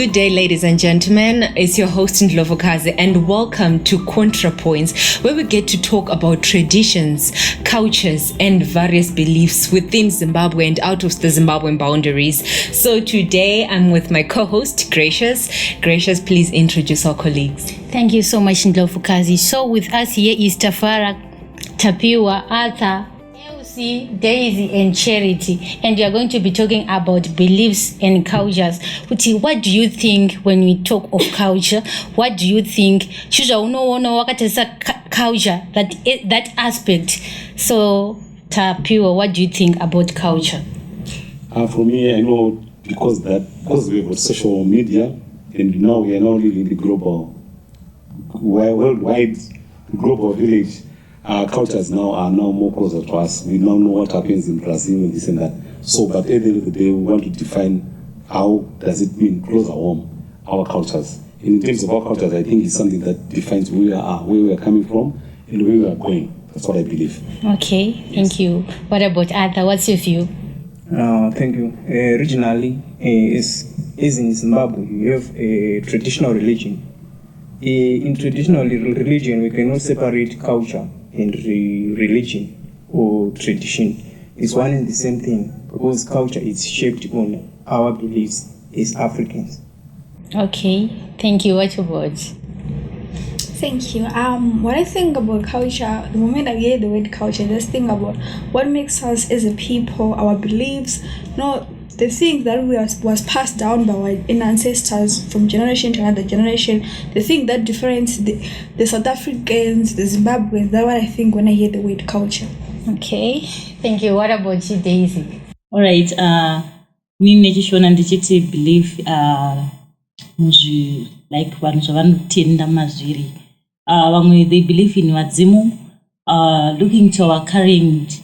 Good day, ladies and gentlemen. It's your host Ndlovukazi, and welcome to Contra-Points, where we get to talk about traditions, cultures, and various beliefs within Zimbabwe and out of the Zimbabwean boundaries. So today I'm with my co-host, Gracious. Gracious, please introduce our colleagues. Thank you so much, Ndlovukazi. So with us here is Tafara, Tapiwa, Arthur, Daisy and Charity, and we are going to be talking about beliefs and cultures. What do you think when we talk of culture? What do you think? Culture, that aspect. So, Tapiwa, what do you think about culture? For me, I know because we have social media, and now we are now living in the worldwide global village. Our cultures now are more closer to us. We now know what happens in Brazil and this and that. So, but at the end of the day, we want to define how does it mean closer home, our cultures. In terms of our cultures, I think it's something that defines who we are, where we are coming from, and where we are going. That's what I believe. Okay, thank you. What about Arthur? What's your view? Thank you. Regionally, is in Zimbabwe, you have a traditional religion. In traditional religion, we cannot separate culture and religion or tradition. It's one and the same thing, because culture is shaped on our beliefs as Africans. Okay, thank you. What about? Thank you. What I think about culture, the moment I hear the word culture, I just think about what makes us as a people, our beliefs, the thing that was passed down by our ancestors from generation to another generation, the thing that differentiates the South Africans, the Zimbabweans. That's what I think when I hear the word culture. Okay, thank you. What about you, Daisy? All right. Nini nechishona ndichiti belief like vanhu zvavanotenda mazviri. Vamwe they believe in vadzimu. Looking to our current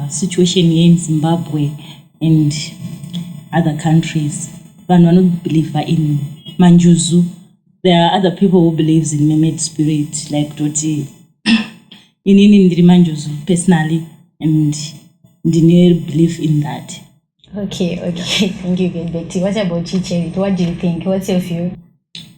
situation here in Zimbabwe and other countries, vanhu vanot believe in manjuzu. There are other people who believes in mermaid spirit, like Doti. Inini ndiri manjuzu personally, and ndine believe in that. Okay, thank you, Betty. What about you, Charity? What do you think? What's your view?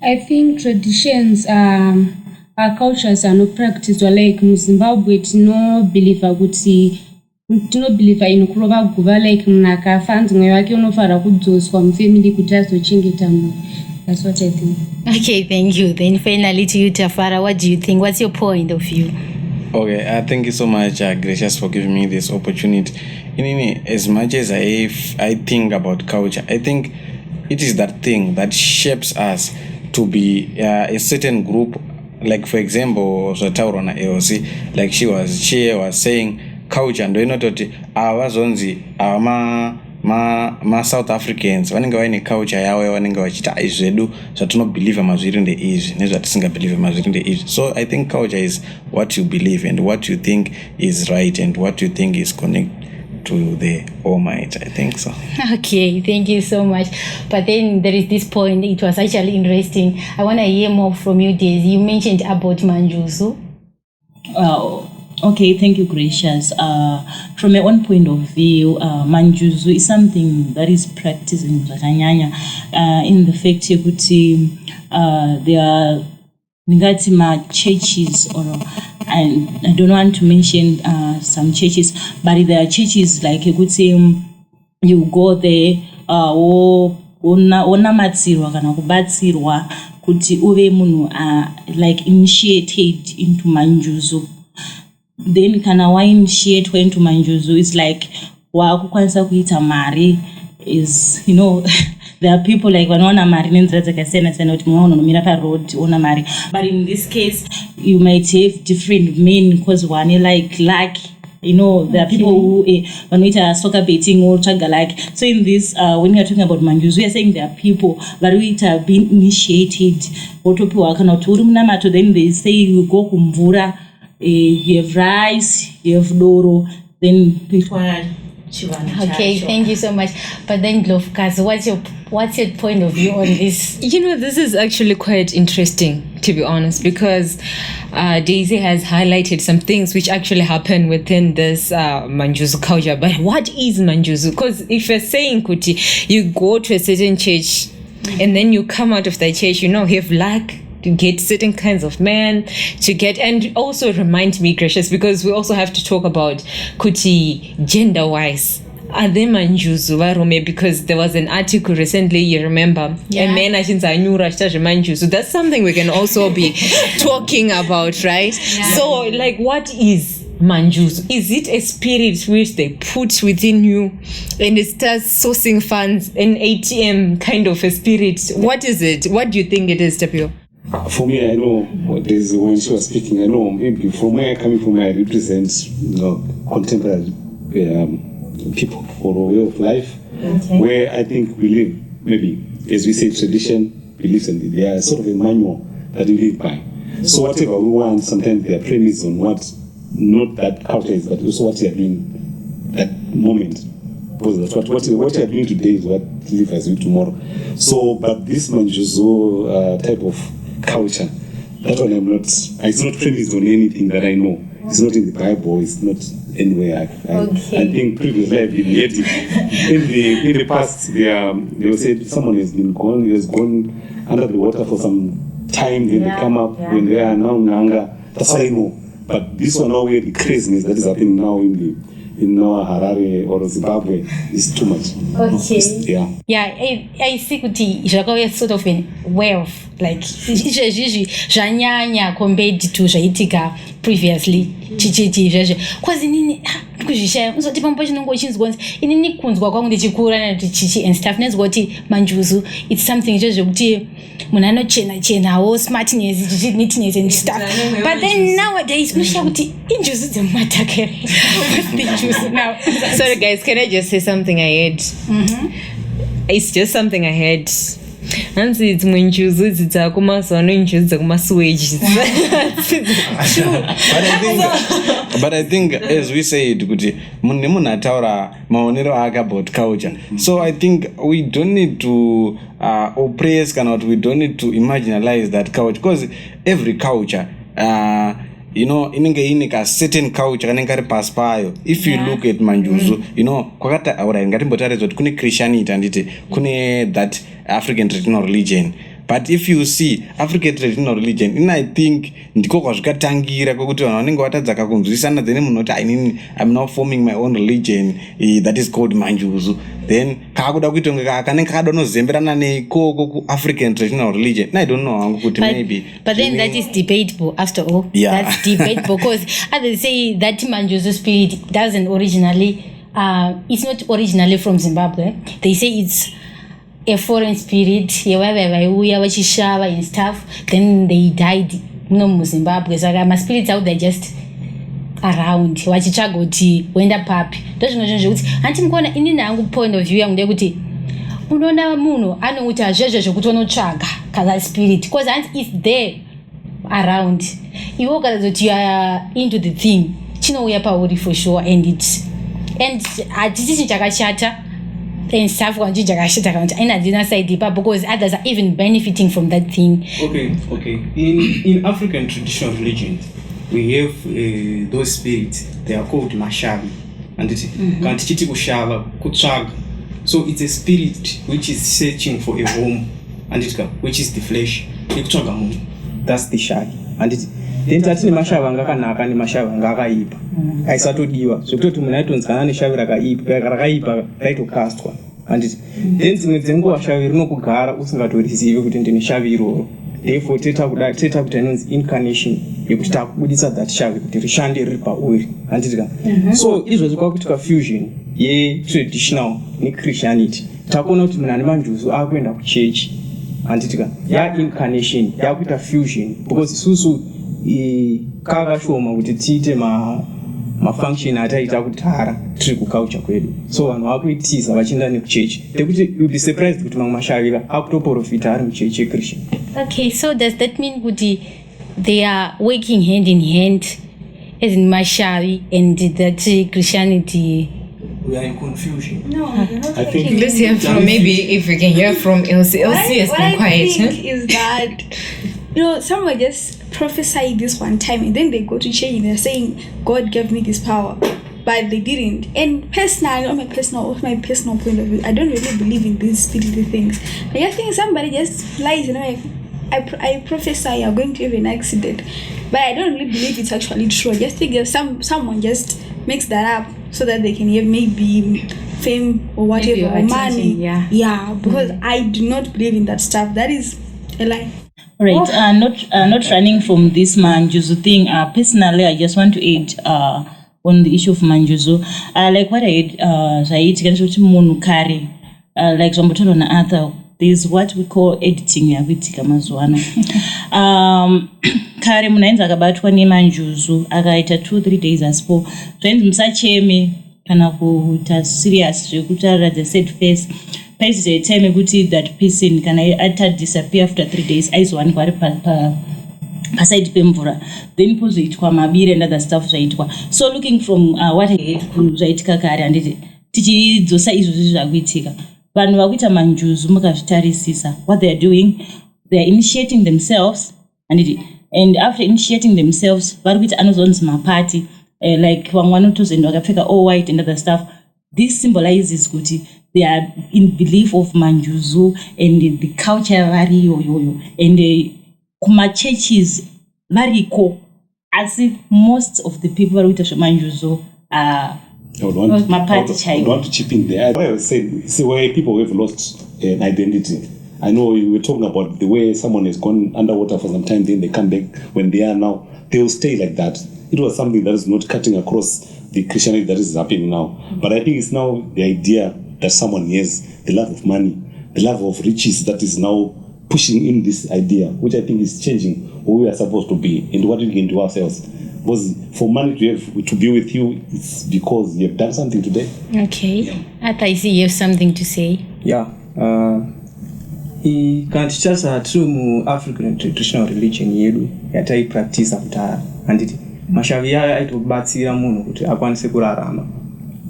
I think traditions, our cultures are not practiced. Like in Zimbabwe, no believer in kurova guva, like mnaka fans mwe wake unofara kudzoswa mufamily kuti azochengeta mwe. That's what I think. Okay, thank you. Then finally to you, Tafara, what do you think? What's your point of view? Okay, thank you so much, Gracious, for giving me this opportunity. As much as I think about culture, I think it is that thing that shapes us to be a certain group. Like, for example, Zotaurona AOC, like she was saying, culture and we know that our zonzi ma South Africans vanenge vaine culture yavo vanenge vachita izvedu zvatinobhelieve mazviri ndeizvi nezvatisingabhelieve mazviri ndeizvi. So I think culture is what you believe and what you think is right and what you think is connected to the Almighty. I think so. Okay, thank you so much. But then there is this point, it was actually interesting. I want to hear more from you, Daisy. You mentioned about manjuzu. Okay, thank you, Gracious. From my own point of view, manjuzu is something that is practiced in Zakanyanya in the fact that there are Nigatima churches, and I don't want to mention some churches, but there are churches like you could say you go there, onamatsirwa kana kubatsirwa kuti uve munhu like initiated into manjuzu. Then kana wainitiate into manjuzu, it's like wakukwanisa kuita mari is, there are people like vanoona mari nenzira dzakasiyana-siyana kuti mumwe unomira paroad ona mari. But in this case, you might have different men because one like luck. There are people who vanoita soccer betting or traga like. So in this, when we are talking about manjuzu, we are saying there are people that have been initiated. Wotopiwa kana kuti uri munamato, then they say you go kumvura. You have rice, you have doro, then people are Okay, thank you so much. But then, Ndlovukazi, what's your point of view on this? This is actually quite interesting, to be honest, because Daisy has highlighted some things which actually happen within this Manjuzu culture. But what is Manjuzu? Because if you're saying, Kuti, you go to a certain church, and then you come out of the church, you have luck to get certain kinds of men, and also remind me, Gracious, because we also have to talk about kuti gender-wise. Are they manjuzu varume? Because there was an article recently, you remember, a man achinza anyura achita manjuzu. That's something we can also be talking about, right? So, like, what is manjuzu? Is it a spirit which they put within you and it starts sourcing funds, an ATM kind of a spirit? What is it? What do you think it is, Tapio? For me, I know when she was speaking, I know maybe from where I'm coming from, I represent contemporary people or way of life, where I think we live, maybe, as we say, tradition, beliefs, and they are sort of a manual that we live by. So whatever we want, sometimes they are premised on what, not that culture is, but also what you are doing that moment. Because what you are doing today is what live as you tomorrow. So, but this manjuzo type of culture, that one it's not premised on anything that I know. It's not in the Bible, it's not anywhere. I think previously I've been heard it. In the past, they said someone has gone under the water for some time, then they come up, when they are now Nanga. That's what I know. But this one now, where the craziness that is happening now in Harare or Zimbabwe is too much. I see kuti zvakauya sort of a way of like izvezvi zvanyanya compared to zvaitika previously chichiti izvezvi kwazi inini kuzvishaya uzoti pamwe chinongo uchinzwa kuti inini kunzwa kwangu ndichikura nati chichi and stuff nezwa kuti manjuzu it's something zvekuti munhu anochenawo smartness neatness and stuff, but then nowadays unoshaya kuti injuzu dzemumatakere. What's the juice now? Sorry guys, can I just say something I heard? It's just something I heard. Nansi it's munjuzu dzidzakumazuva injuzu dzakumasuweji. But I think as we said, kuti munhu ataura maonero ake about culture. So I think we don't need to oppress, we don't need to imaginalize that culture, because every culture inenge ine ka certain culture kanenge kari pasi payo. If you look at manjuzu, kwakata aura ngatimbotaridza kuti kune Christianity anditi kune that African traditional religion. But if you see African traditional religion, I think ndiko kwazvikatangira kwekuti vanhu vanenge vatadzaka kunzwisana, then munhu noti I'm now forming my own religion that is called manjuzu. Then kakuda kuitonga kanenge kadonozemberana neikoko ku African traditional religion. I don't know hangu kuti maybe. But then that is debatable after all. Yeah. That's debatable because as they say that manjuzu spirit doesn't originally it's not originally from Zimbabwe. They say it's a foreign spirit vaiuya vachishava and stuff, then they died muzimbabwe. Saka maspirits out there just around vachitsvaga kuti woenda papi. Ndozvimwe zvinhu zvekuti hanti mukuona inini hangu point of view yangu ndekuti unoona munhu anouti hazvezvo zvekuti vanotsvaga kaza spirit because hanti it's there around iwe ukaratidza kuti you are into the thing chinouya pauri for sure and hatisi chakashata and stuff in side because others are even benefiting from that thing. Okay. In African traditional religions, we have those spirits. They are called mashavi. And kantichiti kushava kutsvaga. So it's a spirit which is searching for a home, and which is the flesh. That's the shavi. And then tatine mashava ngakanaka nemashava ngakaipa aisatodiwa zvekutoti munhu aitonzana neshavi rakaipa raitokastwa. And then dzimwe dzenguva shavi rinokugara usingatorizive kuti ndine shavi iroro. Therefore teta kuti inonzi incarnation yekuti takubudisa that shavi kuti rishande riri pauri. So izvozvo kwakuitika fusion yetraditional nechristianity. Takuona kuti munhu ane manjuzu akuenda kuchechi. Incarnation yakuita fusion because isusu kakashoma kuti tiite mafunction ataita kudhara tiri kuculture kwedu. So vanhu vakuitiza vachienda nekuchechi tekuti you'll be surprised kuti mamwe mashavira akutoprofita ari muchechi yekristian. Okay, so does that mean kuti they are working hand in hand as in mashavi and that Christianity? We are in confusion. No, we're not. I think let's hear from, maybe if we can hear from LC. LC has been quiet. What I think is that someone just prophesied this one time and then they go to change and they're saying God gave me this power. but they didn't. And personally, on my personal point of view, I don't really believe in these spiritual things. But I think somebody just lies, like, I prophesy you're going to have an accident, but I don't really believe it's actually true. I just think if someone just makes that up so that they can have maybe fame or whatever, or money. Yeah, because I do not believe in that stuff. That is a lie. Right, not running from this Manjuzu thing. Personally, I just want to add on the issue of Manjuzu. Like what I had, like Zombotono na Arthur, there's what we call editing yakuitika mazuano. Kare munaenza akabatwa nemanjuzu akaita 2-3 days asipo zvainzi musacheme kana kuita serious zvekutaura the sad face paizite time kuti that person kana ata disappear after 3 days aizowanikwa ari paside pemvura then pozoitwa mabiri and other stuff zvaitwa. So looking from what I heard zvaitika kare handiti tichidzosa izvozvi zvakuitika vanhu vakuita manjuzu mukazvitarisisa what they are doing, they are initiating themselves and after initiating themselves vari kuita anozonzi mapati like vamwe vanotozoenda vakapfeka all white and other stuff. This symbolizes kuti they are in belief of manjuzu and the culture variyo yoyo and kuma-churches variko asi most of the people vari kuita zvemanjuzu I would want to chip in there. I was saying, it's where people have lost an identity. I know you were talking about the way someone has gone underwater for some time, then they come back when they are now. They will stay like that. It was something that is not cutting across the Christianity that is happening now. But I think it's now the idea that someone has the love of money, the love of riches that is now pushing in this idea, which I think is changing who we are supposed to be and what we can do ourselves. Because for money to be with you, it's because you have done something today. Okay. Arthur, I see you have something to say. Yeah. Kanti chasa true mu African traditional religion yedu yatai practice kutara handiti mashavi yayo aitobatsira munhu kuti akwanise kurarama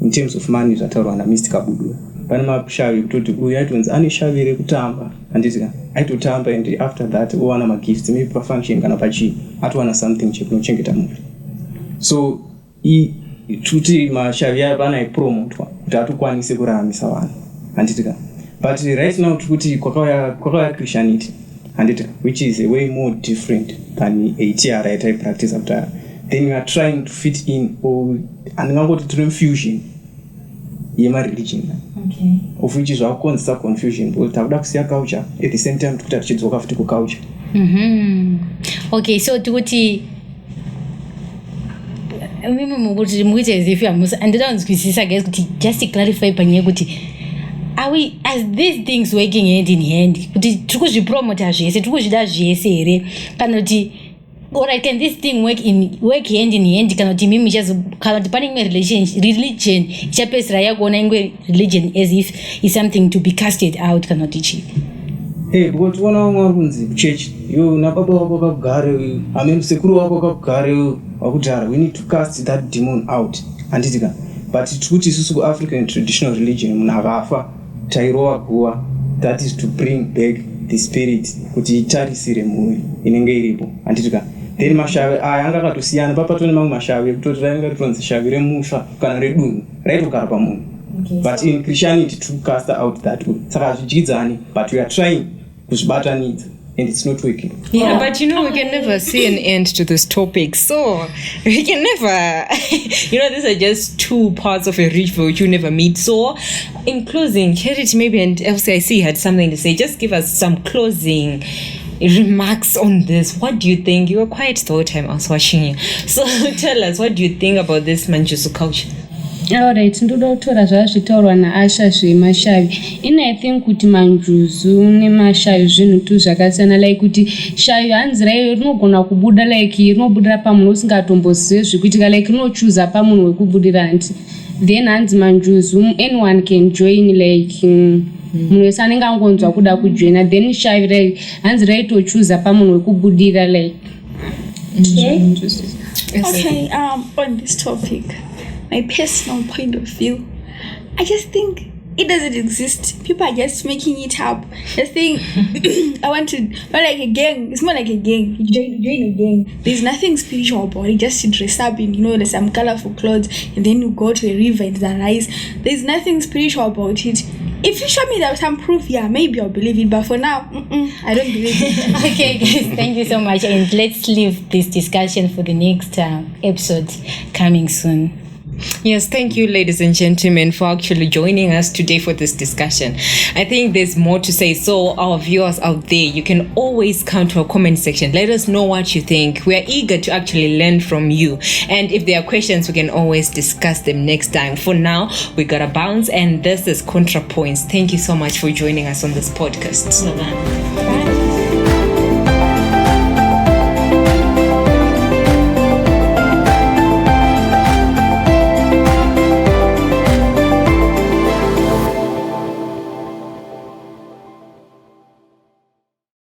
in terms of money zvataurwa na Mr. Kabudu. Pane mashavi kutoti uyu aitonzi ane shavi rekutamba handiti aitotamba and after that owana magifts maybe pafunction kana pachi atowana something chekunochengeta mhuri. So tuti mashavi yayo panaipromotwa kuti atokwanise kuraramisa vanhu handiti. But right now tukuti kwakauya Christianity handiti, which is a way more different than ATR I practice after. Then you are trying to fit in or andingangoti tiri fusion yema religion. Okay. Of which is our constant confusion because takuda kusiya culture at the same time tukuti tichidzoka futi ku culture. Okay, so tukuti mimi mukuti muite as if you are musa and don't kwisisa guys kuti just to clarify panye kuti are we as these things working hand in hand kuti tikuzvipromota zvese tikuzvida zvese here kana kuti alright, can this thing work hand in hand kana kuti mimi kana kuti pane imwe religion ichapedzisira yakuona imwe religion as if is something to be casted out kana kuti chi because one of kunzi church yo na baba wako kakugare amen sekuru wako kakugare wakudhara we need to cast that demon out anditika. But kuti isusu ku African traditional religion munhu akafa tairowa guwa, that is to bring back the spirit kuti itarisire mhuri inenge iripo anditika. Then mashavi aya anga katosiyana papatone mamwe mashavi ekutoti rainge ritonzi shavi remusha kana redunhu raitogara pamunhu. But in Christianity to cast out that way saka zvidyidzani but we are trying kuzvibatanidza and it's not working. Yeah, but we can never see an end to this topic. So we can never, these are just two parts of a river which you never meet. So in closing, Charity maybe and LCIC had something to say. Just give us some closing remarks on this. What do you think? You were quiet the whole time I was watching you. So tell us, what do you think about this Manjuzu culture? Alright, ndoda kutora zvazvitaurwa naAsha zvemashavi. I think kuti manjuzu nemashavi zvinhu tu zvakasiyana, like kuti shavi hanzi rayo rinogona kubuda like rinobudira pamunhu usingatombozive zvikuitika, like rinochuza pamunhu wekubudira anti. Then hanzi manjuzu anyone can join, like munhu wese anenge angonzwa kuda kujoina. Then shavi rayo hanzi raitochuza pamunhu wekubudira like. Okay, on this topic, my personal point of view, I just think it doesn't exist. People are just making it up. The thing, I want to, not like a gang. It's more like a gang. You join a gang. There's nothing spiritual about it. Just to dress up in, there's some colorful clothes, and then you go to a river and the rice. There's nothing spiritual about it. If you show me that some proof, yeah, maybe I'll believe it. But for now, I don't believe it. Okay, guys, thank you so much. And let's leave this discussion for the next episode coming soon. Yes, thank you, ladies and gentlemen, for actually joining us today for this discussion. I think there's more to say. So our viewers out there, you can always come to our comment section. Let us know what you think. We are eager to actually learn from you. And if there are questions, we can always discuss them next time. For now, we gotta bounce. And this is ContraPoints. Thank you so much for joining us on this podcast. Bye.